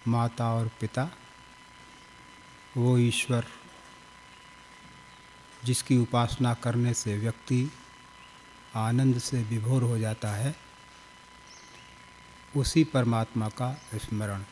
माता और पिता, वो ईश्वर जिसकी उपासना करने से व्यक्ति आनंद से विभोर हो जाता है, उसी परमात्मा का स्मरण।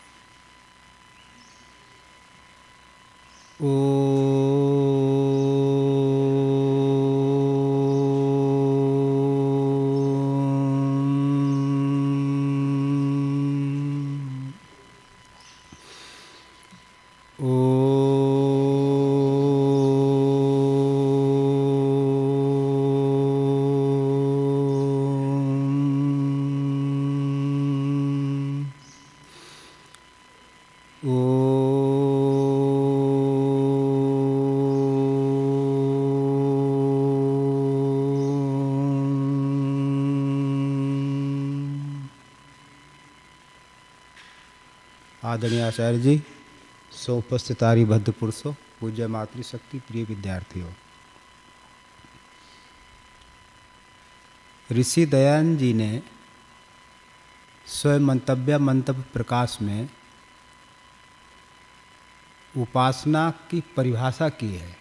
आदरणीय आचार्य जी, सोपस्थित आर्यभद्र पुरुषों, पूज्य मातृशक्ति, प्रिय विद्यार्थियों, ऋषि दयानंद जी ने स्वयं मंतव्य प्रकाश में उपासना की परिभाषा की है।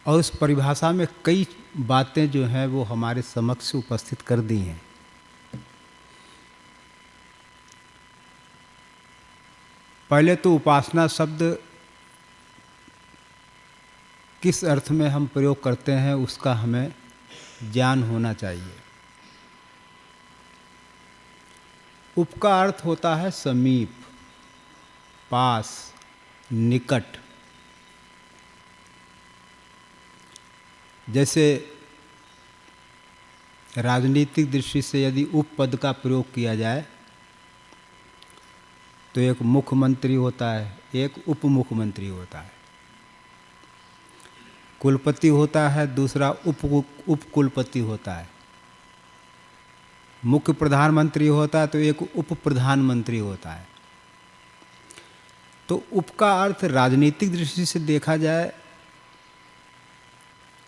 और उस परिभाषा में कई बातें जो हैं वो हमारे समक्ष उपस्थित कर दी हैं। पहले तो उपासना शब्द किस अर्थ में हम प्रयोग करते हैं उसका हमें ज्ञान होना चाहिए। उप का अर्थ होता है समीप, पास, निकट। जैसे राजनीतिक दृष्टि से यदि उप पद का प्रयोग किया जाए तो एक मुख्यमंत्री होता है, एक उप मुख्यमंत्री होता है। कुलपति होता है, दूसरा उप कुलपति होता है। मुख्य प्रधानमंत्री होता है तो एक उप प्रधानमंत्री होता है। तो उप का अर्थ राजनीतिक दृष्टि से देखा जाए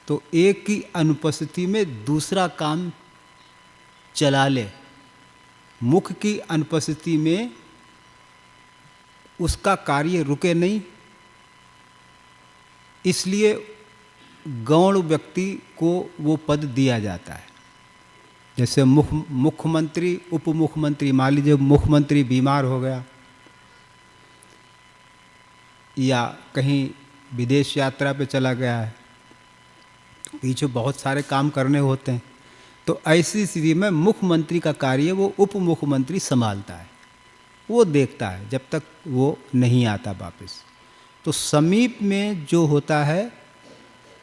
तो एक की अनुपस्थिति में दूसरा काम चला ले, मुख्य की अनुपस्थिति में उसका कार्य रुके नहीं, इसलिए गौण व्यक्ति को वो पद दिया जाता है। जैसे मुख्यमंत्री, उप मुख्यमंत्री, मान लीजिए मुख्यमंत्री बीमार हो गया या कहीं विदेश यात्रा पे चला गया है, पीछे बहुत सारे काम करने होते हैं, तो ऐसी स्थिति में मुख्यमंत्री का कार्य वो उप मुख्यमंत्री संभालता है, वो देखता है जब तक वो नहीं आता वापस। तो समीप में जो होता है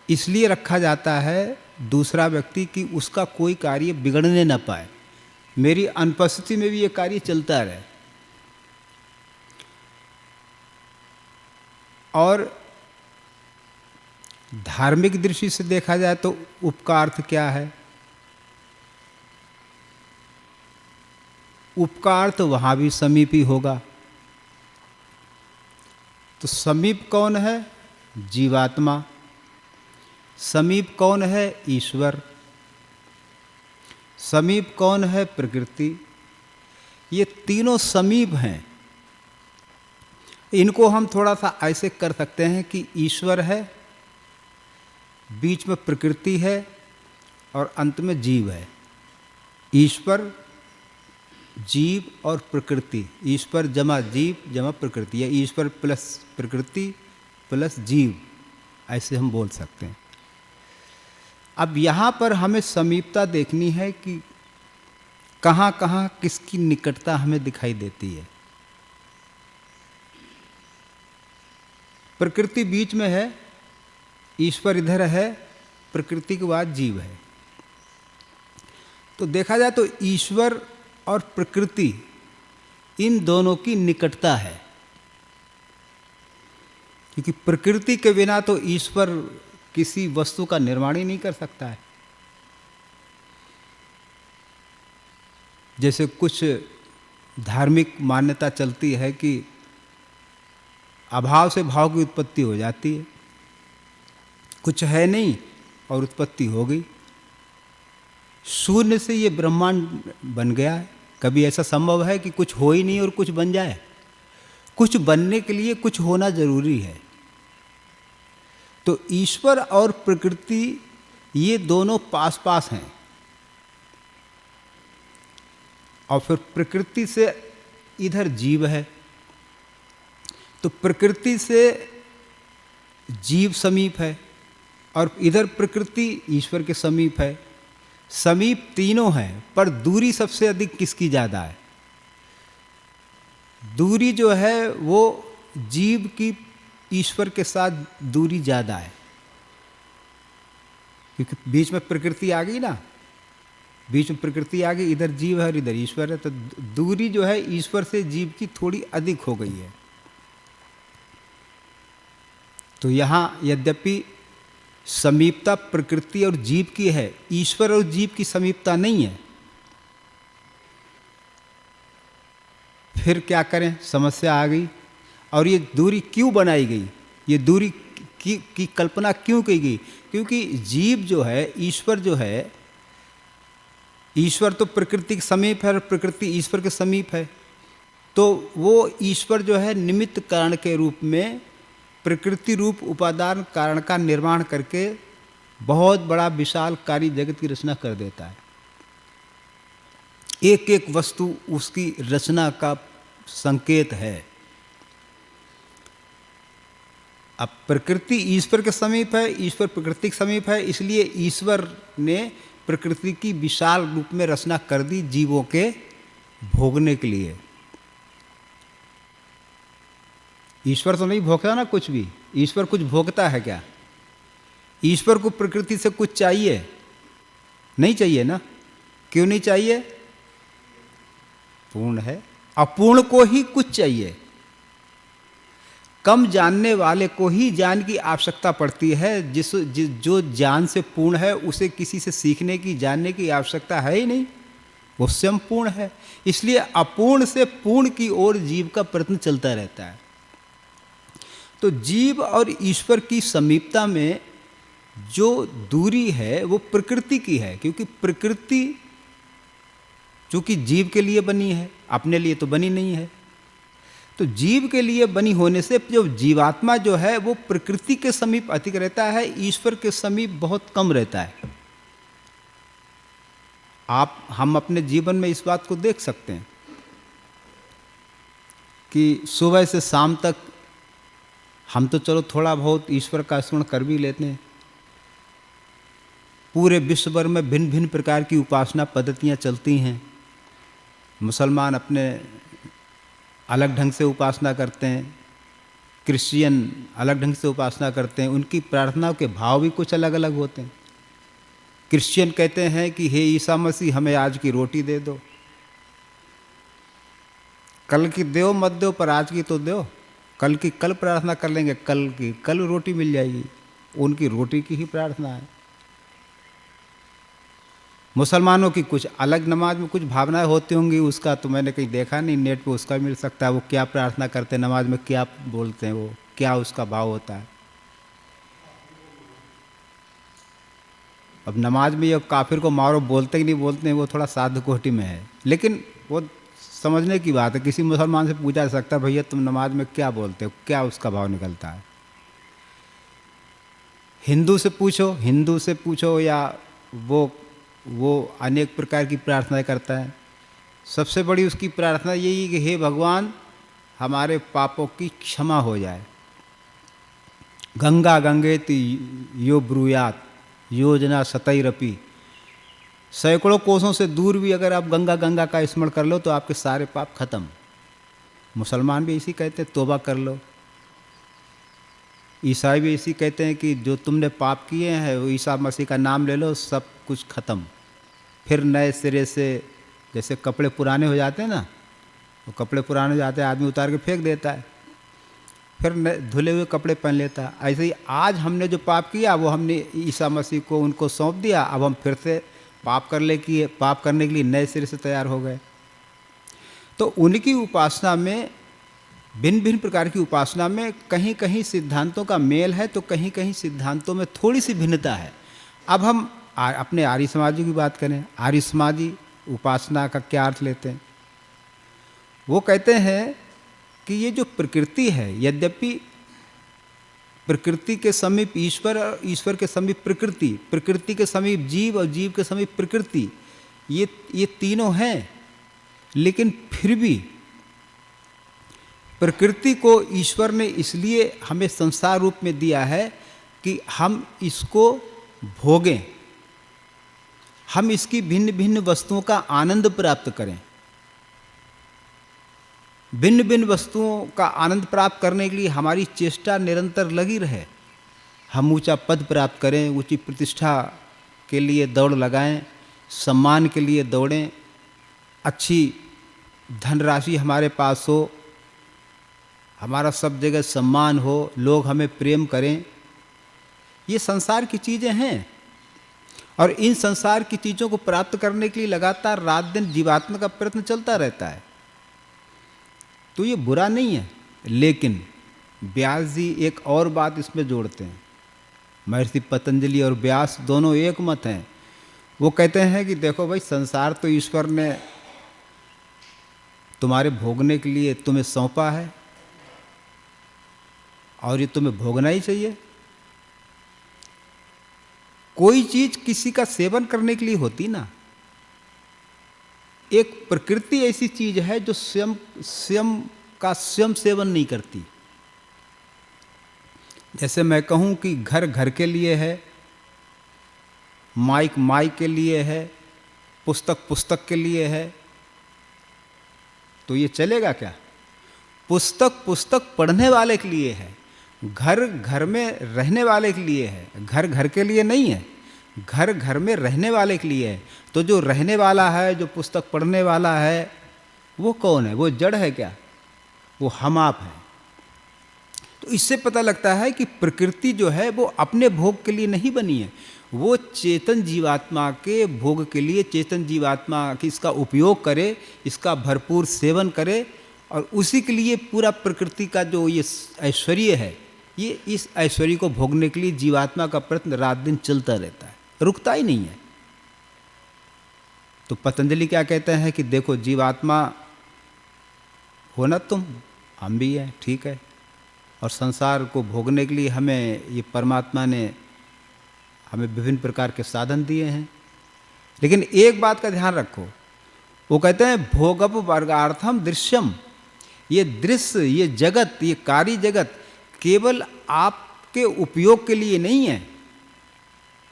इसलिए रखा जाता है दूसरा व्यक्ति कि उसका कोई कार्य बिगड़ने न पाए, मेरी अनुपस्थिति में भी ये कार्य चलता रहे। और धार्मिक दृष्टि से देखा जाए तो उप का अर्थ क्या है? उप का अर्थ वहाँ भी समीप ही होगा। तो समीप कौन है? जीवात्मा। समीप कौन है? ईश्वर। समीप कौन है? प्रकृति। ये तीनों समीप हैं। इनको हम थोड़ा सा ऐसे कर सकते हैं कि ईश्वर है, बीच में प्रकृति है और अंत में जीव है। ईश्वर, जीव और प्रकृति, ईश्वर जमा जीव जमा प्रकृति, या ईश्वर प्लस प्रकृति प्लस जीव, ऐसे हम बोल सकते हैं। अब यहाँ पर हमें समीपता देखनी है कि कहाँ कहाँ किसकी निकटता हमें दिखाई देती है। प्रकृति बीच में है, ईश्वर इधर है, प्रकृति के बाद जीव है। तो देखा जाए तो ईश्वर और प्रकृति, इन दोनों की निकटता है, क्योंकि प्रकृति के बिना तो ईश्वर किसी वस्तु का निर्माण ही नहीं कर सकता है। जैसे कुछ धार्मिक मान्यता चलती है कि अभाव से भाव की उत्पत्ति हो जाती है, कुछ है नहीं और उत्पत्ति हो गई। शून्य से ये ब्रह्मांड बन गया है। कभी ऐसा संभव है कि कुछ हो ही नहीं और कुछ बन जाए? कुछ बनने के लिए कुछ होना जरूरी है। तो ईश्वर और प्रकृति ये दोनों पास पास हैं, और फिर प्रकृति से इधर जीव है, तो प्रकृति से जीव समीप है, और इधर प्रकृति ईश्वर के समीप है। समीप तीनों हैं, पर दूरी सबसे अधिक किसकी ज़्यादा है? दूरी जो है वो जीव की ईश्वर के साथ दूरी ज़्यादा है, क्योंकि बीच में प्रकृति आ गई ना, बीच में प्रकृति आ गई, इधर जीव है और इधर ईश्वर है, तो दूरी जो है ईश्वर से जीव की थोड़ी अधिक हो गई है। तो यहाँ यद्यपि समीपता प्रकृति और जीव की है, ईश्वर और जीव की समीपता नहीं है। फिर क्या करें, समस्या आ गई। और ये दूरी क्यों बनाई गई, ये दूरी की कल्पना क्यों की गई? क्योंकि जीव जो है, ईश्वर जो है, ईश्वर तो प्रकृति के समीप है और प्रकृति ईश्वर के समीप है, तो वो ईश्वर जो है निमित्त कारण के रूप में प्रकृति रूप उपादान कारण का निर्माण करके बहुत बड़ा विशालकारी जगत की रचना कर देता है। एक एक वस्तु उसकी रचना का संकेत है। अब प्रकृति ईश्वर के समीप है, ईश्वर प्रकृति के समीप है, इसलिए ईश्वर ने प्रकृति की विशाल रूप में रचना कर दी जीवों के भोगने के लिए। ईश्वर तो नहीं भोगता ना कुछ भी। ईश्वर कुछ भोगता है क्या? ईश्वर को प्रकृति से कुछ चाहिए? नहीं चाहिए ना। क्यों नहीं चाहिए? पूर्ण है। अपूर्ण को ही कुछ चाहिए। कम जानने वाले को ही ज्ञान की आवश्यकता पड़ती है। जो ज्ञान से पूर्ण है उसे किसी से सीखने की, जानने की आवश्यकता है ही नहीं, वो स्वयं पूर्ण है। इसलिए अपूर्ण से पूर्ण की ओर जीव का प्रयत्न चलता रहता है। तो जीव और ईश्वर की समीपता में जो दूरी है वो प्रकृति की है, क्योंकि प्रकृति चूंकि जीव के लिए बनी है, अपने लिए तो बनी नहीं है। तो जीव के लिए बनी होने से जो जीवात्मा जो है वो प्रकृति के समीप अधिक रहता है, ईश्वर के समीप बहुत कम रहता है। हम अपने जीवन में इस बात को देख सकते हैं कि सुबह से शाम तक हम तो चलो थोड़ा बहुत ईश्वर का स्मरण कर भी लेते हैं। पूरे विश्व भर में भिन्न भिन्न प्रकार की उपासना पद्धतियाँ चलती हैं। मुसलमान अपने अलग ढंग से उपासना करते हैं, क्रिश्चियन अलग ढंग से उपासना करते हैं। उनकी प्रार्थनाओं के भाव भी कुछ अलग अलग होते हैं। क्रिश्चियन कहते हैं कि हे ईसा मसीह हमें आज की रोटी दे दो, कल की दो मत दो पर आज की तो दो। कल की कल प्रार्थना कर लेंगे, कल की कल रोटी मिल जाएगी। उनकी रोटी की ही प्रार्थना है। मुसलमानों की कुछ अलग, नमाज में कुछ भावनाएं होती होंगी, उसका तो मैंने कहीं देखा नहीं, नेट पे उसका मिल सकता है। वो क्या प्रार्थना करते हैं, नमाज में क्या बोलते हैं, वो क्या उसका भाव होता है। अब नमाज में ये काफिर को मारो बोलते कि नहीं बोलते हैं, वो थोड़ा साधु कोटि में है, लेकिन वो समझने की बात है। किसी मुसलमान से पूछा जा सकता है भैया तुम नमाज में क्या बोलते हो, क्या उसका भाव निकलता है। हिंदू से पूछो या वो अनेक प्रकार की प्रार्थनाएं करता है। सबसे बड़ी उसकी प्रार्थना यही है कि हे भगवान हमारे पापों की क्षमा हो जाए। गंगा गंगेति यो ब्रूयात योजना सतैरपि। सैकड़ों कोसों से दूर भी अगर आप गंगा गंगा का स्मरण कर लो तो आपके सारे पाप खत्म। मुसलमान भी इसी कहते हैं, तौबा कर लो। ईसाई भी इसी कहते हैं कि जो तुमने पाप किए हैं वो ईसा मसीह का नाम ले लो, सब कुछ खत्म। फिर नए सिरे से, जैसे कपड़े पुराने हो जाते हैं ना, वो कपड़े पुराने हो जाते हैं, आदमी उतार के फेंक देता है, फिर धुले हुए कपड़े पहन लेता है। ऐसे ही आज हमने जो पाप किया वो हमने ईसा मसीह को उनको सौंप दिया। अब हम फिर से पाप करने के लिए नए सिरे से तैयार हो गए। तो उनकी उपासना में, भिन्न भिन्न प्रकार की उपासना में कहीं कहीं सिद्धांतों का मेल है, तो कहीं कहीं सिद्धांतों में थोड़ी सी भिन्नता है। अब हम अपने आर्य समाजी की बात करें, आर्य समाजी उपासना का क्या अर्थ लेते हैं? वो कहते हैं कि ये जो प्रकृति है, यद्यपि प्रकृति के समीप ईश्वर और ईश्वर के समीप प्रकृति, प्रकृति के समीप जीव और जीव के समीप प्रकृति, ये तीनों हैं, लेकिन फिर भी प्रकृति को ईश्वर ने इसलिए हमें संसार रूप में दिया है कि हम इसको भोगें, हम इसकी भिन्न भिन्न वस्तुओं का आनंद प्राप्त करें। भिन्न भिन्न वस्तुओं का आनंद प्राप्त करने के लिए हमारी चेष्टा निरंतर लगी रहे। हम ऊंचा पद प्राप्त करें, ऊंची प्रतिष्ठा के लिए दौड़ लगाएं, सम्मान के लिए दौड़ें, अच्छी धनराशि हमारे पास हो, हमारा सब जगह सम्मान हो, लोग हमें प्रेम करें। ये संसार की चीज़ें हैं और इन संसार की चीज़ों को प्राप्त करने के लिए लगातार रात दिन जीवात्मा का प्रयत्न चलता रहता है। तो ये बुरा नहीं है, लेकिन व्यास जी एक और बात इसमें जोड़ते हैं। महर्षि पतंजलि और व्यास दोनों एक मत हैं। वो कहते हैं कि देखो भाई, संसार तो ईश्वर ने तुम्हारे भोगने के लिए तुम्हें सौंपा है और ये तुम्हें भोगना ही चाहिए। कोई चीज किसी का सेवन करने के लिए होती ना। एक प्रकृति ऐसी चीज है जो स्वयं का स्वयं सेवन नहीं करती। जैसे मैं कहूं कि घर घर के लिए है, माइक माइक के लिए है, पुस्तक पुस्तक के लिए है, तो ये चलेगा क्या? पुस्तक पुस्तक पढ़ने वाले के लिए है, घर घर में रहने वाले के लिए है, घर घर के लिए नहीं है, घर घर में रहने वाले के लिए है। तो जो रहने वाला है, जो पुस्तक पढ़ने वाला है, वो कौन है? वो जड़ है क्या? वो हम आप हैं। तो इससे पता लगता है कि प्रकृति जो है वो अपने भोग के लिए नहीं बनी है, वो चेतन जीवात्मा के भोग के लिए, चेतन जीवात्मा की इसका उपयोग करे, इसका भरपूर सेवन करे, और उसी के लिए पूरा प्रकृति का जो ये ऐश्वर्य है, ये इस ऐश्वर्य को भोगने के लिए जीवात्मा का प्रयत्न रात दिन चलता रहता है, रुकता ही नहीं है। तो पतंजलि क्या कहते हैं कि देखो, जीवात्मा हो ना तुम, हम भी हैं, ठीक है, और संसार को भोगने के लिए हमें ये परमात्मा ने हमें विभिन्न प्रकार के साधन दिए हैं। लेकिन एक बात का ध्यान रखो, वो कहते हैं भोगप वर्गार्थम दृश्यम। ये दृश्य, ये जगत, ये कार्य जगत केवल आपके उपयोग के लिए नहीं है,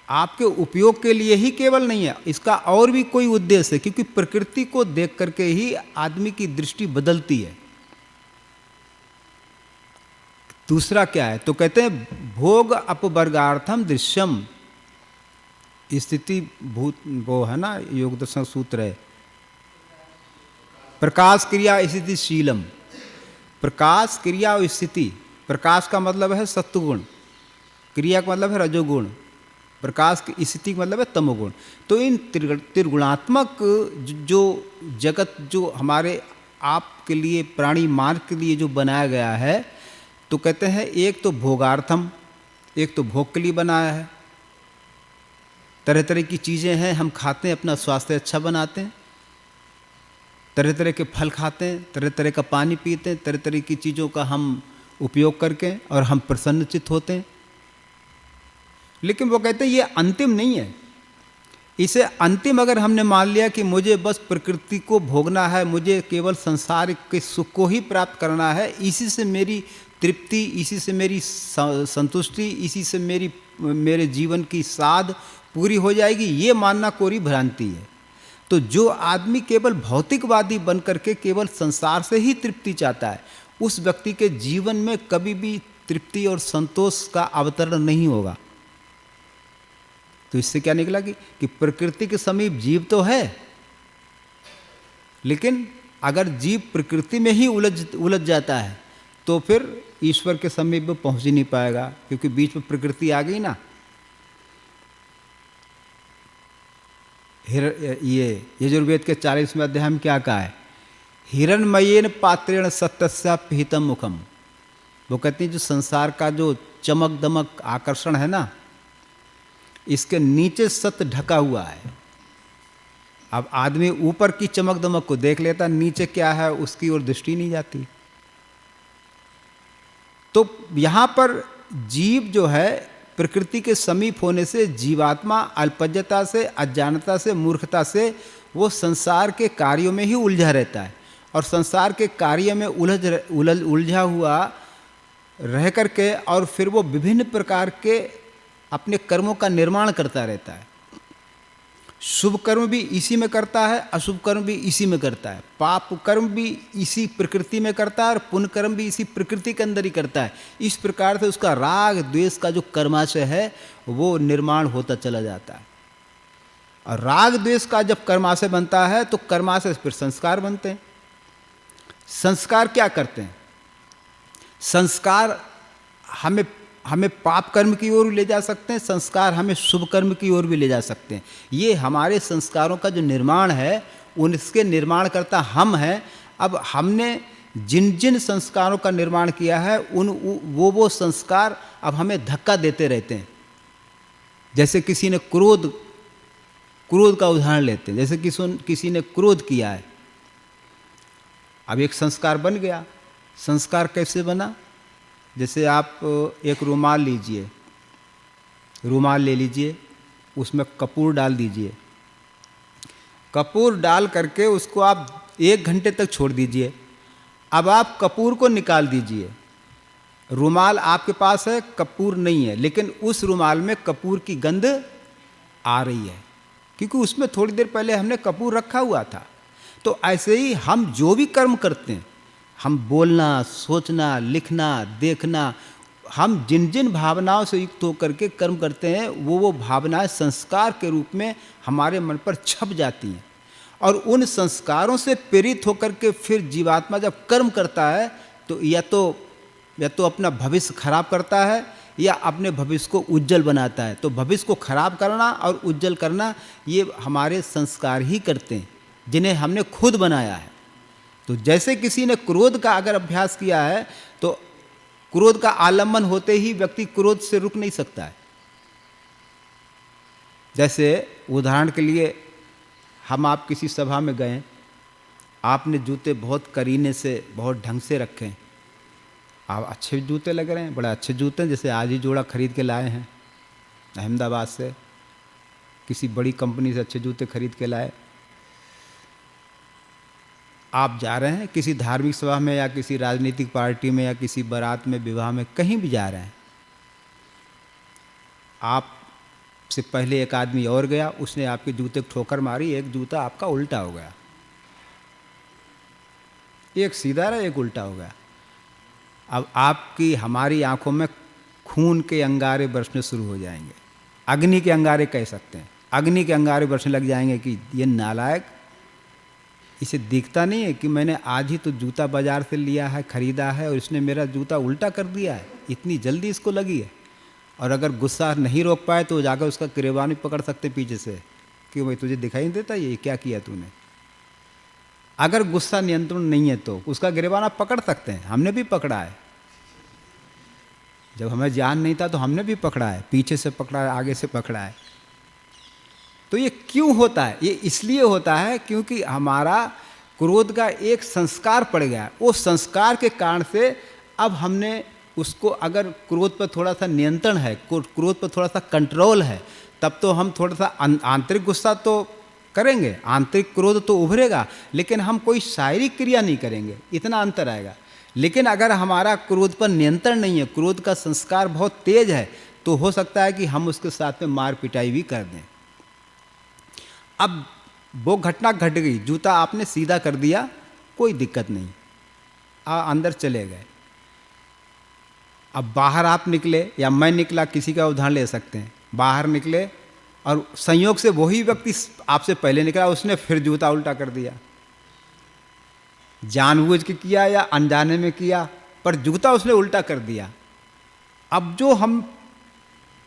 आपके उपयोग के लिए ही केवल नहीं है, इसका और भी कोई उद्देश्य है, क्योंकि प्रकृति को देख करके ही आदमी की दृष्टि बदलती है। दूसरा क्या है? तो कहते हैं भोग अपवर्गार्थम दृश्यम। स्थिति भूत वो है ना, योग दर्शन सूत्र है, प्रकाश क्रिया स्थिति शीलम। प्रकाश क्रिया और स्थिति, प्रकाश का मतलब है सत्वगुण, क्रिया का मतलब है रजोगुण, प्रकाश की स्थिति का मतलब है तमोगुण। तो इन त्रिगुणात्मक जो जगत जो हमारे आप के लिए, प्राणी मार्ग के लिए जो बनाया गया है, तो कहते हैं एक तो भोगार्थम, एक तो भोग के लिए बनाया है। तरह तरह की चीज़ें हैं, हम खाते हैं, अपना स्वास्थ्य अच्छा बनाते हैं, तरह तरह के फल खाते हैं, तरह तरह का पानी पीते हैं, तरह तरह की चीज़ों का हम उपयोग करके, और हम प्रसन्नचित्त होते हैं। लेकिन वो कहते हैं ये अंतिम नहीं है। इसे अंतिम अगर हमने मान लिया कि मुझे बस प्रकृति को भोगना है, मुझे केवल संसार के सुख को ही प्राप्त करना है, इसी से मेरी तृप्ति, इसी से मेरी संतुष्टि, इसी से मेरे जीवन की साध पूरी हो जाएगी, ये मानना कोरी भ्रांति है। तो जो आदमी केवल भौतिकवादी बन करके केवल संसार से ही तृप्ति चाहता है, उस व्यक्ति के जीवन में कभी भी तृप्ति और संतोष का अवतरण नहीं होगा। तो इससे क्या निकला कि प्रकृति के समीप जीव तो है, लेकिन अगर जीव प्रकृति में ही उलझ जाता है तो फिर ईश्वर के समीप में पहुंच ही नहीं पाएगा, क्योंकि बीच में प्रकृति आ गई ना। ये यजुर्वेद के 40वें अध्याय में क्या कहा है? हिरणमयेन पात्रेण सत्यस्य पिहितम मुखम। वो कहती है जो संसार का जो चमक दमक आकर्षण है ना, इसके नीचे सत्य ढका हुआ है। अब आदमी ऊपर की चमक दमक को देख लेता, नीचे क्या है उसकी ओर दृष्टि नहीं जाती। तो यहाँ पर जीव जो है प्रकृति के समीप होने से जीवात्मा अल्पज्ञता से, अज्ञानता से, मूर्खता से वो संसार के कार्यों में ही उलझा रहता है, और संसार के कार्य में उलझा हुआ रह करके और फिर वो विभिन्न प्रकार के अपने कर्मों का निर्माण करता रहता है। शुभ कर्म भी इसी में करता है, अशुभ कर्म भी इसी में करता है, पाप कर्म भी इसी प्रकृति में करता है और पुण्य कर्म भी इसी प्रकृति के अंदर ही करता है। इस प्रकार से उसका राग द्वेष का जो कर्माशय है वो निर्माण होता चला जाता है। और राग द्वेष का जब कर्माशय बनता है तो कर्माशय फिर संस्कार बनते हैं। संस्कार क्या करते हैं? संस्कार हमें पाप कर्म की ओर ले जा सकते हैं, संस्कार हमें शुभ कर्म की ओर भी ले जा सकते हैं। ये हमारे संस्कारों का जो निर्माण है उनके निर्माण करता हम हैं। अब हमने जिन जिन संस्कारों का निर्माण किया है वो संस्कार अब हमें धक्का देते रहते हैं। जैसे किसी ने क्रोध का उदाहरण लेते हैं, जैसे किसी ने क्रोध किया है, अब एक संस्कार बन गया। संस्कार कैसे बना? जैसे आप एक रुमाल लीजिए, रुमाल ले लीजिए, उसमें कपूर डाल दीजिए, कपूर डाल करके उसको आप 1 घंटे तक छोड़ दीजिए। अब आप कपूर को निकाल दीजिए। रुमाल आपके पास है, कपूर नहीं है, लेकिन उस रुमाल में कपूर की गंध आ रही है, क्योंकि उसमें थोड़ी देर पहले हमने कपूर रखा हुआ था। तो ऐसे ही हम जो भी कर्म करते हैं, हम बोलना, सोचना, लिखना, देखना, हम जिन जिन भावनाओं से युक्त होकर के कर्म करते हैं वो भावनाएं संस्कार के रूप में हमारे मन पर छप जाती हैं। और उन संस्कारों से प्रेरित होकर के फिर जीवात्मा जब कर्म करता है तो या तो अपना भविष्य खराब करता है या अपने भविष्य को उज्जवल बनाता है। तो भविष्य को खराब करना और उज्जवल करना ये हमारे संस्कार ही करते हैं, जिन्हें हमने खुद बनाया है। तो जैसे किसी ने क्रोध का अगर अभ्यास किया है तो क्रोध का आलम्बन होते ही व्यक्ति क्रोध से रुक नहीं सकता है। जैसे उदाहरण के लिए आप किसी सभा में गए, आपने जूते बहुत करीने से, बहुत ढंग से रखे हैं, आप अच्छे जूते लग रहे हैं, बड़े अच्छे जूते हैं, जैसे आज ही जोड़ा खरीद के लाए हैं अहमदाबाद से, किसी बड़ी कंपनी से अच्छे जूते खरीद के लाए। आप जा रहे हैं किसी धार्मिक सभा में या किसी राजनीतिक पार्टी में या किसी बारात में, विवाह में, कहीं भी जा रहे हैं। आप से पहले एक आदमी और गया, उसने आपके जूते को ठोकर मारी, एक जूता आपका उल्टा हो गया, एक सीधा रहा, एक उल्टा हो गया। अब आपकी हमारी आंखों में खून के अंगारे बरसने शुरू हो जाएंगे, अग्नि के अंगारे कह सकते हैं। अग्नि के अंगारे बरसने लग जाएंगे कि ये नालायक, इसे दिखता नहीं है कि मैंने आज ही तो जूता बाजार से लिया है, खरीदा है, और इसने मेरा जूता उल्टा कर दिया है, इतनी जल्दी इसको लगी है। और अगर गुस्सा नहीं रोक पाए तो जाकर उसका गिरबान भी पकड़ सकते पीछे से कि भाई तुझे दिखाई नहीं देता ये क्या किया तूने। अगर गुस्सा नियंत्रण नहीं है तो उसका गिरबान आप पकड़ सकते हैं, हमने भी पकड़ा है। जब हमें ज्ञान नहीं था तो हमने भी पकड़ा है, पीछे से पकड़ा है, आगे से पकड़ा है। तो ये क्यों होता है? ये इसलिए होता है क्योंकि हमारा क्रोध का एक संस्कार पड़ गया। वो संस्कार के कारण से अब हमने उसको, अगर क्रोध पर थोड़ा सा नियंत्रण है, क्रोध पर थोड़ा सा कंट्रोल है, तब तो हम थोड़ा सा आंतरिक गुस्सा तो करेंगे, आंतरिक क्रोध तो उभरेगा, लेकिन हम कोई शारीरिक क्रिया नहीं करेंगे, इतना अंतर आएगा। लेकिन अगर हमारा क्रोध पर नियंत्रण नहीं है, क्रोध का संस्कार बहुत तेज है, तो हो सकता है कि हम उसके साथ में मार पिटाई भी कर दें। अब वो घटना घट गई, जूता आपने सीधा कर दिया, कोई दिक्कत नहीं, अंदर चले गए। अब बाहर आप निकले या मैं निकला, किसी का उदाहरण ले सकते हैं, बाहर निकले और संयोग से वही व्यक्ति आपसे पहले निकला, उसने फिर जूता उल्टा कर दिया। जानबूझ के किया या अनजाने में किया, पर जूता उसने उल्टा कर दिया। अब जो हम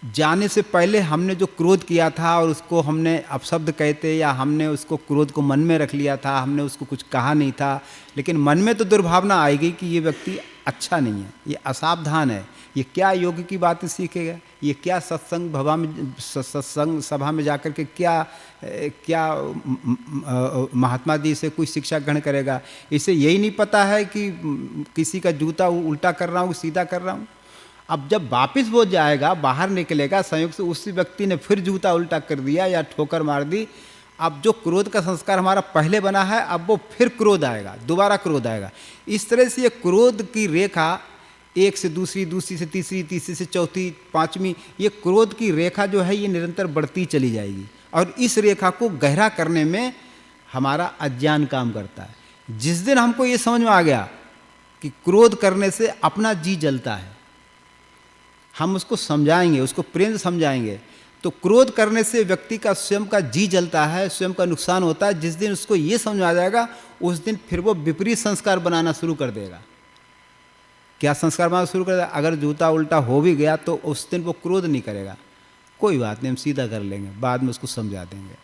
जाने से पहले हमने जो क्रोध किया था और उसको हमने अपशब्द कहते या हमने उसको क्रोध को मन में रख लिया था, हमने उसको कुछ कहा नहीं था, लेकिन मन में तो दुर्भावना आएगी कि ये व्यक्ति अच्छा नहीं है, ये असावधान है, ये क्या योग की बातें सीखेगा, ये क्या सत्संग सभा में जाकर के क्या महात्मा जी से कोई शिक्षा ग्रहण करेगा। इसे यही नहीं पता है कि किसी का जूता उल्टा कर रहा हूँ सीधा कर रहा हूँ। अब जब वापस वो जाएगा, बाहर निकलेगा, संयोग से उसी व्यक्ति ने फिर जूता उल्टा कर दिया या ठोकर मार दी, अब जो क्रोध का संस्कार हमारा पहले बना है, अब वो फिर क्रोध आएगा, दोबारा क्रोध आएगा। इस तरह से ये क्रोध की रेखा एक से दूसरी, दूसरी से तीसरी, तीसरी से चौथी, पांचवी, ये क्रोध की रेखा जो है ये निरंतर बढ़ती चली जाएगी। और इस रेखा को गहरा करने में हमारा अज्ञान काम करता है। जिस दिन हमको ये समझ में आ गया कि क्रोध करने से अपना जी जलता है, हम उसको समझाएंगे, उसको प्रेम से समझाएंगे, तो क्रोध करने से व्यक्ति का स्वयं का जी जलता है, स्वयं का नुकसान होता है। जिस दिन उसको ये समझ में आ जाएगा, उस दिन फिर वो विपरीत संस्कार बनाना शुरू कर देगा। क्या संस्कार बनाना शुरू कर देगा? अगर जूता उल्टा हो भी गया तो उस दिन वो क्रोध नहीं करेगा, कोई बात नहीं, हम सीधा कर लेंगे, बाद में उसको समझा देंगे।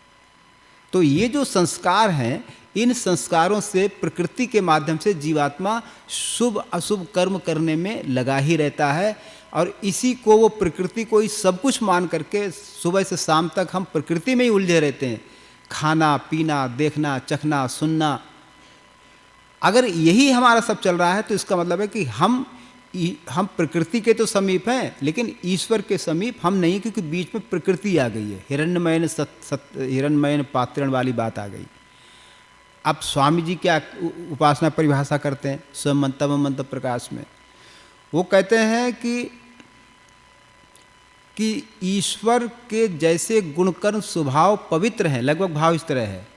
तो ये जो संस्कार हैं, इन संस्कारों से प्रकृति के माध्यम से जीवात्मा शुभ अशुभ कर्म करने में लगा ही रहता है। और इसी को वो प्रकृति को ही सब कुछ मान करके सुबह से शाम तक हम प्रकृति में ही उलझे रहते हैं। खाना पीना, देखना, चखना, सुनना, अगर यही हमारा सब चल रहा है तो इसका मतलब है कि हम प्रकृति के तो समीप हैं, लेकिन ईश्वर के समीप हम नहीं, क्योंकि बीच में प्रकृति आ गई है। हिरण्मयन पात्रण वाली बात आ गई। अब स्वामी जी क्या उपासना परिभाषा करते हैं स्वयं मंतव्य प्रकाश में? वो कहते हैं कि ईश्वर के जैसे गुणकर्म स्वभाव पवित्र हैं, लगभग भाव इस तरह है,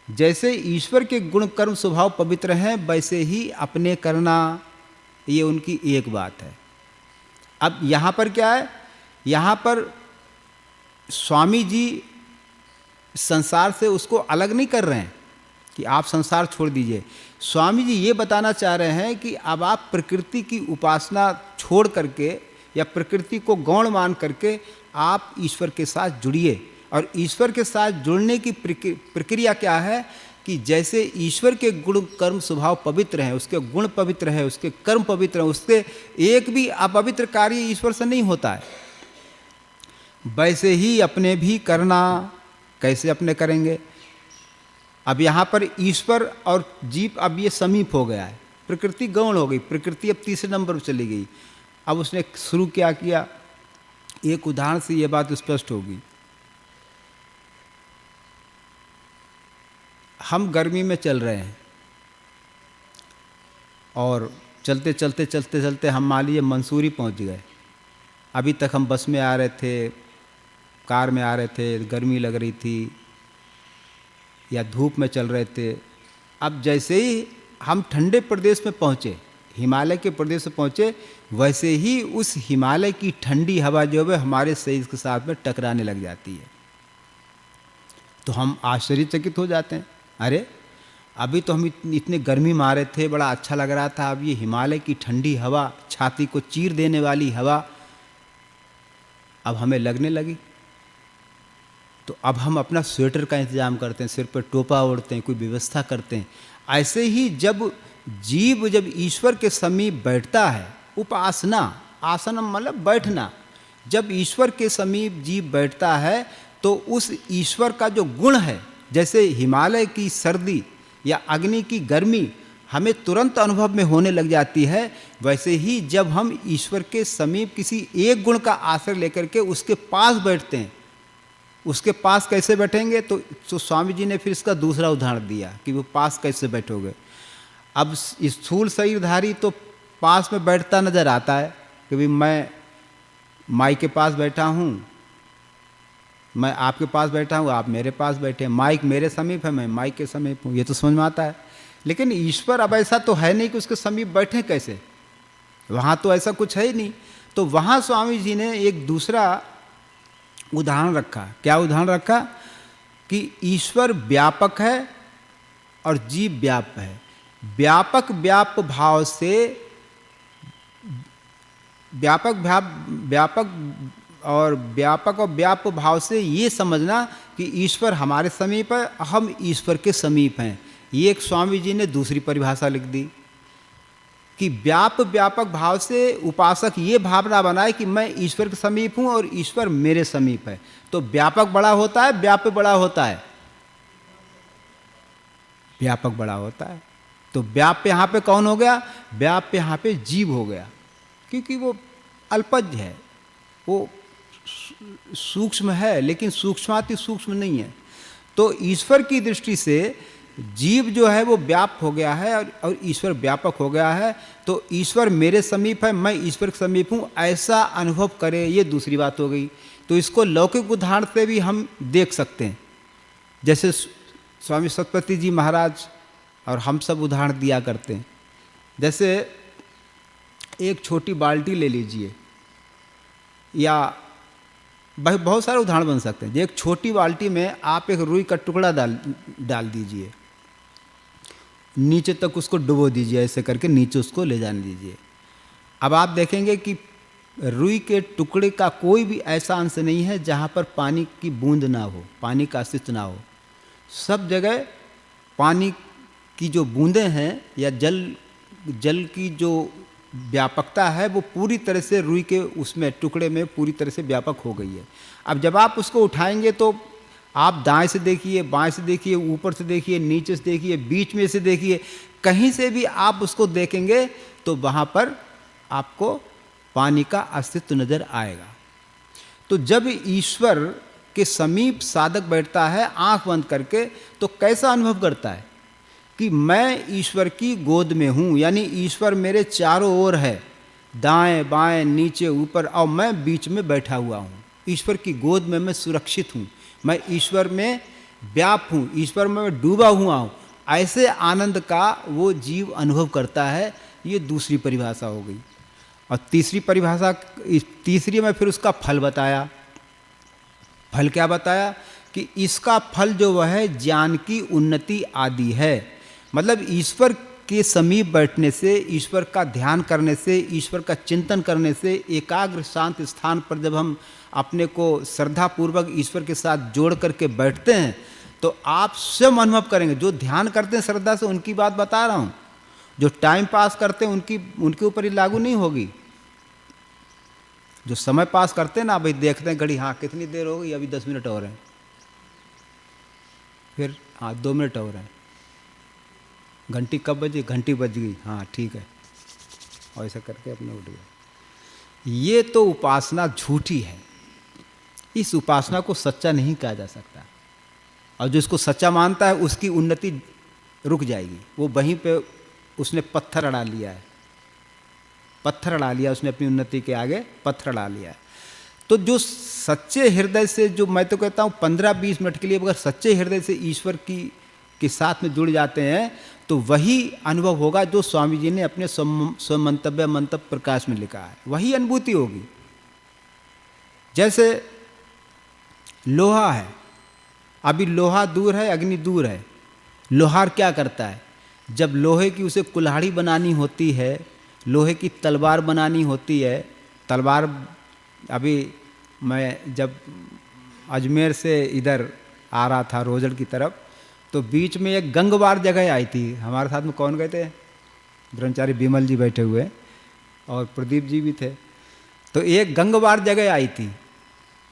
जैसे ईश्वर के गुण कर्म स्वभाव पवित्र हैं वैसे ही अपने करना, ये उनकी एक बात है। अब यहाँ पर क्या है, यहाँ पर स्वामी जी संसार से उसको अलग नहीं कर रहे हैं कि आप संसार छोड़ दीजिए। स्वामी जी ये बताना चाह रहे हैं कि अब आप प्रकृति की उपासना छोड़ करके या प्रकृति को गौण मान करके आप ईश्वर के साथ जुड़िए। और ईश्वर के साथ जुड़ने की प्रक्रिया क्या है कि जैसे ईश्वर के गुण कर्म स्वभाव पवित्र हैं, उसके गुण पवित्र है, उसके कर्म पवित्र हैं, उससे एक भी अपवित्र कार्य ईश्वर से नहीं होता है, वैसे ही अपने भी करना। कैसे अपने करेंगे? अब यहाँ पर ईश्वर और जीव अब ये समीप हो गया है, प्रकृति गौण हो गई, प्रकृति अब तीसरे नंबर पर चली गई। अब उसने शुरू क्या किया, एक उदाहरण से ये बात स्पष्ट होगी। हम गर्मी में चल रहे हैं और चलते चलते हम मान लीजिए मंसूरी पहुंच गए। अभी तक हम बस में आ रहे थे, कार में आ रहे थे, गर्मी लग रही थी या धूप में चल रहे थे। अब जैसे ही हम ठंडे प्रदेश में पहुँचे, हिमालय के प्रदेश में पहुँचे, वैसे ही उस हिमालय की ठंडी हवा जो है हमारे शरीर के साथ में टकराने लग जाती है। तो हम आश्चर्यचकित हो जाते हैं, अरे अभी तो हम इतने गर्मी में आ रहे थे, बड़ा अच्छा लग रहा था, अब ये हिमालय की ठंडी हवा, छाती को चीर देने वाली हवा अब हमें लगने लगी। तो अब हम अपना स्वेटर का इंतजाम करते हैं, सिर पर टोपा ओढ़ते हैं, कोई व्यवस्था करते हैं। ऐसे ही जब जीव जब ईश्वर के समीप बैठता है, उपासना, आसनम मतलब बैठना, जब ईश्वर के समीप जीव बैठता है तो उस ईश्वर का जो गुण है, जैसे हिमालय की सर्दी या अग्नि की गर्मी हमें तुरंत अनुभव में होने लग जाती है, वैसे ही जब हम ईश्वर के समीप किसी एक गुण का आश्रय लेकर के उसके पास बैठते हैं, उसके पास कैसे बैठेंगे? तो स्वामी जी ने फिर इसका दूसरा उदाहरण दिया कि वो पास कैसे बैठोगे। अब स्थूल शरीरधारी तो पास में बैठता नजर आता है कि भाई मैं माइक के पास बैठा हूँ, मैं आपके पास बैठा हूँ, आप मेरे पास बैठे हैं, माइक मेरे समीप है, मैं माइक के समीप हूँ, ये तो समझ में आता है। लेकिन ईश्वर अब ऐसा तो है नहीं कि उसके समीप बैठे कैसे, वहाँ तो ऐसा कुछ है ही नहीं। तो वहाँ स्वामी जी ने एक दूसरा उदाहरण रखा। क्या उदाहरण रखा? कि ईश्वर व्यापक है और जीव व्याप है। व्यापक व्याप भाव से व्यापक और व्याप भाव से ये समझना कि ईश्वर हमारे समीप है, हम ईश्वर के समीप हैं। ये एक स्वामी जी ने दूसरी परिभाषा लिख दी कि व्यापक भाव से उपासक ये भावना बनाए कि मैं ईश्वर के समीप हूँ और ईश्वर मेरे समीप है। तो व्यापक बड़ा होता है, व्याप्य बड़ा होता है, व्यापक बड़ा होता है। तो व्याप्य यहाँ पे कौन हो गया? व्याप्य यहाँ पे जीव हो गया, क्योंकि वो अल्पज्ञ है, वो सूक्ष्म है लेकिन सूक्ष्माति सूक्ष्म नहीं है। तो ईश्वर की दृष्टि से जीव जो है वो व्याप्त हो गया है और ईश्वर व्यापक हो गया है। तो ईश्वर मेरे समीप है, मैं ईश्वर के समीप हूँ, ऐसा अनुभव करे, ये दूसरी बात हो गई। तो इसको लौकिक उदाहरण से भी हम देख सकते हैं, जैसे स्वामी सतपति जी महाराज और हम सब उदाहरण दिया करते हैं। जैसे एक छोटी बाल्टी ले लीजिए, या बहुत सारे उदाहरण बन सकते हैं। एक छोटी बाल्टी में आप एक रुई का टुकड़ा डाल दीजिए, नीचे तक उसको डुबो दीजिए, ऐसे करके नीचे उसको ले जाने दीजिए। अब आप देखेंगे कि रुई के टुकड़े का कोई भी ऐसा अंश नहीं है जहाँ पर पानी की बूंद ना हो, पानी का अस्तित्व ना हो। सब जगह पानी की जो बूंदें हैं या जल की जो व्यापकता है वो पूरी तरह से रुई के उसमें टुकड़े में पूरी तरह से व्यापक हो गई है। अब जब आप उसको उठाएंगे तो आप दाएं से देखिए, बाएं से देखिए, ऊपर से देखिए, नीचे से देखिए, बीच में से देखिए, कहीं से भी आप उसको देखेंगे तो वहाँ पर आपको पानी का अस्तित्व नजर आएगा। तो जब ईश्वर के समीप साधक बैठता है आंख बंद करके, तो कैसा अनुभव करता है कि मैं ईश्वर की गोद में हूँ, यानी ईश्वर मेरे चारों ओर है, दाएं बाएं नीचे ऊपर, और मैं बीच में बैठा हुआ हूँ। ईश्वर की गोद में मैं सुरक्षित हूँ, मैं ईश्वर में व्याप्त हूँ, ईश्वर में मैं डूबा हुआ हूँ। ऐसे आनंद का वो जीव अनुभव करता है। ये दूसरी परिभाषा हो गई। और तीसरी परिभाषा, तीसरी में फिर उसका फल बताया। फल क्या बताया? कि इसका फल जो वह है ज्ञान की उन्नति आदि है। मतलब ईश्वर के समीप बैठने से, ईश्वर का ध्यान करने से, ईश्वर का चिंतन करने से, एकाग्र शांत स्थान पर जब हम अपने को श्रद्धापूर्वक ईश्वर के साथ जोड़ करके बैठते हैं तो आप स्वयं अनुभव करेंगे। जो ध्यान करते हैं श्रद्धा से, उनकी बात बता रहा हूँ। जो टाइम पास करते हैं उनके ऊपर ही लागू नहीं होगी। जो समय पास करते हैं ना, भाई देखते हैं घड़ी, हाँ कितनी देर हो गई, अभी 10 मिनट और हैं, फिर हाँ 2 मिनट और हैं, घंटी कब बजी? घंटी बज गई, हाँ ठीक है, और ऐसा करके अपने उठ गए। ये तो उपासना झूठी है। इस उपासना को सच्चा नहीं कहा जा सकता। और जो इसको सच्चा मानता है उसकी उन्नति रुक जाएगी। वो वहीं पे उसने पत्थर अड़ा लिया है, पत्थर अड़ा लिया उसने, अपनी उन्नति के आगे पत्थर अड़ा लिया है। तो जो सच्चे हृदय से, जो मैं तो कहता हूँ 15-20 मिनट के लिए अगर सच्चे हृदय से ईश्वर के साथ में जुड़ जाते हैं तो वही अनुभव होगा जो स्वामी जी ने अपने स्वमंतव्य मंतव्य प्रकाश में लिखा है। वही अनुभूति होगी। जैसे लोहा है, अभी लोहा दूर है, अग्नि दूर है। लोहार क्या करता है? जब लोहे की उसे कुल्हाड़ी बनानी होती है, लोहे की तलवार बनानी होती है, तलवार, अभी मैं जब अजमेर से इधर आ रहा था रोजड़ की तरफ, तो बीच में एक गंगवार जगह आई थी। हमारे साथ में कौन गए थे? ब्रह्मचारी विमल जी बैठे हुए और प्रदीप जी भी थे। तो एक गंगवार जगह आई थी,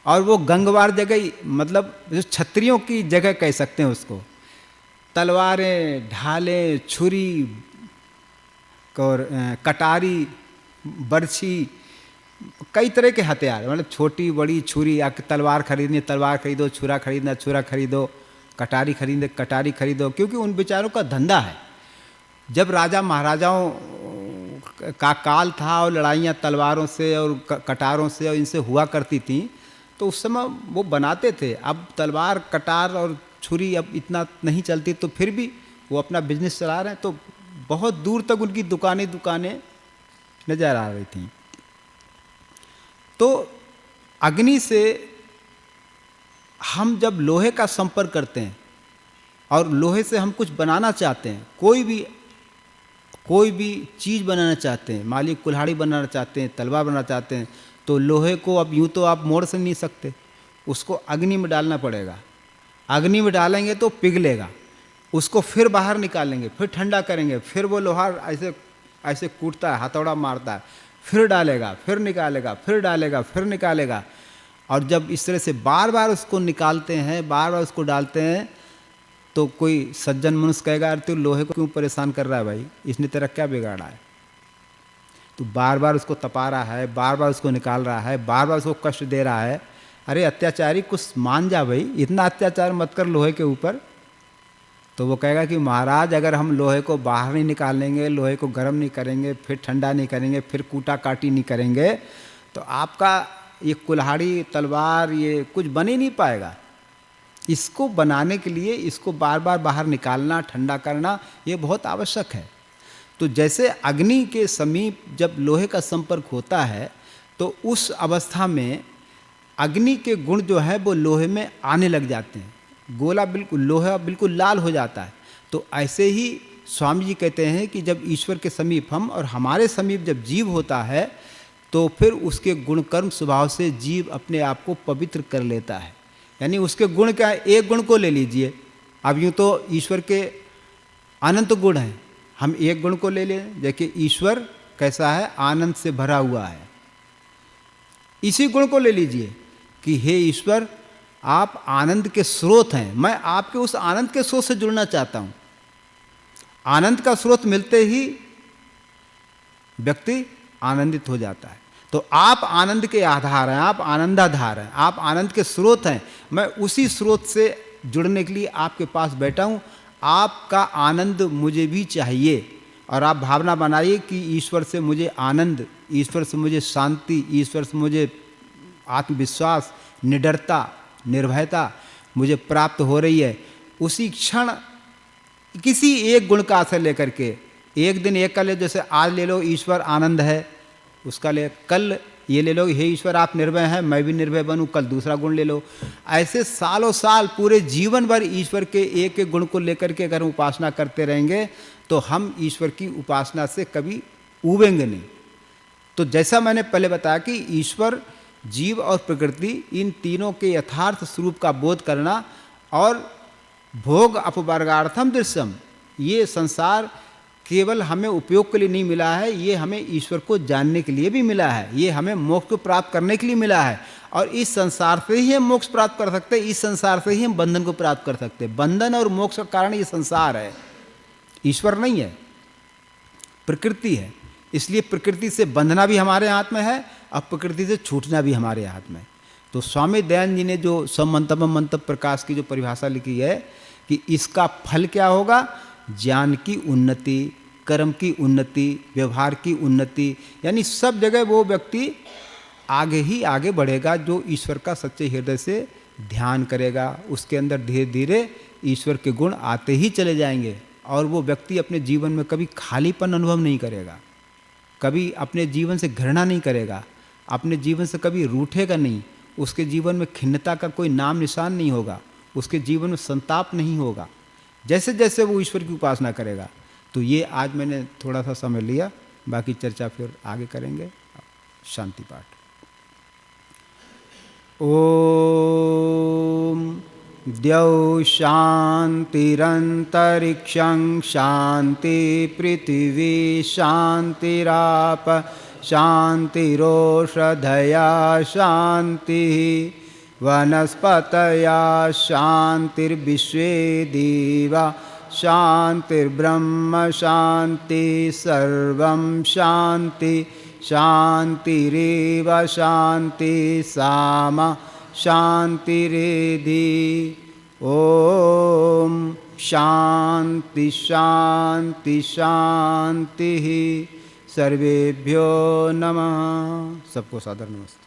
और वो गंगवार जगह मतलब जो क्षत्रियों की जगह कह सकते हैं उसको। तलवारें, ढालें, छुरी और कटारी, बर्छी, कई तरह के हथियार, मतलब छोटी बड़ी छुरी, या तलवार खरीदनी तलवार खरीदो, छुरा खरीदना छुरा खरीदो, कटारी खरीदे कटारी खरीदो, क्योंकि उन बेचारों का धंधा है। जब राजा महाराजाओं का काल था और लड़ाइयाँ तलवारों से और कटारों से और इनसे हुआ करती थी, तो उस समय वो बनाते थे। अब तलवार, कटार और छुरी अब इतना नहीं चलती, तो फिर भी वो अपना बिजनेस चला रहे हैं। तो बहुत दूर तक उनकी दुकानें नजर आ रही थी। तो अग्नि से हम जब लोहे का संपर्क करते हैं और लोहे से हम कुछ बनाना चाहते हैं, कोई भी चीज़ बनाना चाहते हैं, मान लीजिए कुल्हाड़ी बनाना चाहते हैं, तलवार बनाना चाहते हैं, तो लोहे को अब यूँ तो आप मोड़ से नहीं सकते, उसको अग्नि में डालना पड़ेगा। अग्नि में डालेंगे तो पिघलेगा, उसको फिर बाहर निकालेंगे, फिर ठंडा करेंगे, फिर वो लोहा ऐसे ऐसे कूटता है, हथौड़ा मारता है, फिर डालेगा, फिर निकालेगा, फिर डालेगा, फिर निकालेगा। और जब इस तरह से बार बार उसको निकालते हैं, बार बार उसको डालते हैं, तो कोई सज्जन मनुष्य कहेगा अरे तू लोहे को क्यों परेशान कर रहा है भाई, इसने तेरा क्या बिगाड़ा है? तो बार बार उसको तपा रहा है, बार बार उसको निकाल रहा है, बार बार उसको कष्ट दे रहा है। अरे अत्याचारी कुछ मान जा भाई, इतना अत्याचार मत कर लोहे के ऊपर। तो वो कहेगा कि महाराज अगर हम लोहे को बाहर नहीं निकालेंगे, लोहे को गर्म नहीं करेंगे, फिर ठंडा नहीं करेंगे, फिर कूटा काटी नहीं करेंगे, तो आपका ये कुल्हाड़ी तलवार ये कुछ बन ही नहीं पाएगा। इसको बनाने के लिए इसको बार बार बाहर निकालना, ठंडा करना, ये बहुत आवश्यक है। तो जैसे अग्नि के समीप जब लोहे का संपर्क होता है तो उस अवस्था में अग्नि के गुण जो है वो लोहे में आने लग जाते हैं, गोला बिल्कुल लोहा बिल्कुल लाल हो जाता है। तो ऐसे ही स्वामी जी कहते हैं कि जब ईश्वर के समीप हम और हमारे समीप जब जीव होता है तो फिर उसके गुण कर्म स्वभाव से जीव अपने आप को पवित्र कर लेता है। यानी उसके गुण क्या है, एक गुण को ले लीजिए, अब यूँ तो ईश्वर के अनंत गुण हैं, हम एक गुण को ले लें। देखिए ईश्वर कैसा है, आनंद से भरा हुआ है। इसी गुण को ले लीजिए कि हे ईश्वर आप आनंद के स्रोत हैं, मैं आपके उस आनंद के स्रोत से जुड़ना चाहता हूं। आनंद का स्रोत मिलते ही व्यक्ति आनंदित हो जाता है। तो आप आनंद के आधार हैं, आप आनंदाधार हैं, आप आनंद के स्रोत हैं। मैं उसी स्रोत से जुड़ने के लिए आपके पास बैठा हूं। आपका आनंद मुझे भी चाहिए। और आप भावना बनाइए कि ईश्वर से मुझे आनंद, ईश्वर से मुझे शांति, ईश्वर से मुझे आत्मविश्वास, निडरता, निर्भयता मुझे प्राप्त हो रही है। उसी क्षण किसी एक गुण का आश्रय लेकर के, एक दिन एक का ले, जैसे आज ले लो ईश्वर आनंद है, उसका ले, कल ये ले लो हे ईश्वर आप निर्भय हैं, मैं भी निर्भय बनूं, कल दूसरा गुण ले लो। ऐसे सालों साल पूरे जीवन भर ईश्वर के एक एक गुण को लेकर के अगर हम उपासना करते रहेंगे तो हम ईश्वर की उपासना से कभी ऊबेंगे नहीं। तो जैसा मैंने पहले बताया कि ईश्वर, जीव और प्रकृति, इन तीनों के यथार्थ स्वरूप का बोध करना और भोग अपवर्गार्थम दृश्यम, ये संसार केवल हमें उपयोग के लिए नहीं मिला है, ये हमें ईश्वर को जानने के लिए भी मिला है, ये हमें मोक्ष को प्राप्त करने के लिए मिला है। और इस संसार से ही हम मोक्ष प्राप्त कर सकते हैं, इस संसार से ही हम बंधन को प्राप्त कर सकते हैं। बंधन और मोक्ष का कारण ये संसार है, ईश्वर नहीं है, प्रकृति है। इसलिए प्रकृति से बंधना भी हमारे हाथ में है और प्रकृति से छूटना भी हमारे हाथ में है। तो स्वामी दयानंद जी ने जो समंतव्य मंतव्य प्रकाश की जो परिभाषा लिखी है कि इसका फल क्या होगा, ज्ञान की उन्नति, कर्म की उन्नति, व्यवहार की उन्नति, यानी सब जगह वो व्यक्ति आगे ही आगे बढ़ेगा जो ईश्वर का सच्चे हृदय से ध्यान करेगा। उसके अंदर धीरे धीरे ईश्वर के गुण आते ही चले जाएंगे और वो व्यक्ति अपने जीवन में कभी खालीपन अनुभव नहीं करेगा, कभी अपने जीवन से घृणा नहीं करेगा, अपने जीवन से कभी रूठेगा नहीं, उसके जीवन में खिन्नता का कोई नाम निशान नहीं होगा, उसके जीवन में संताप नहीं होगा, जैसे जैसे वो ईश्वर की उपासना करेगा। तो ये आज मैंने थोड़ा सा समय लिया, बाकी चर्चा फिर आगे करेंगे। शांति पाठ। ओम द्यौ शांतिरंतरिक्षं शांति पृथिवी शांतिराप शांतिरोषधया शांति वनस्पतया शांतिर्विश्वे देवा शांतिर्ब्रह्म शांति सर्वं शांति शांतिरेव शांति सामा शांतिरेधि। ओम शांति शांति शांति। सर्वेभ्यो नमः। सबको सादर नमस्ते।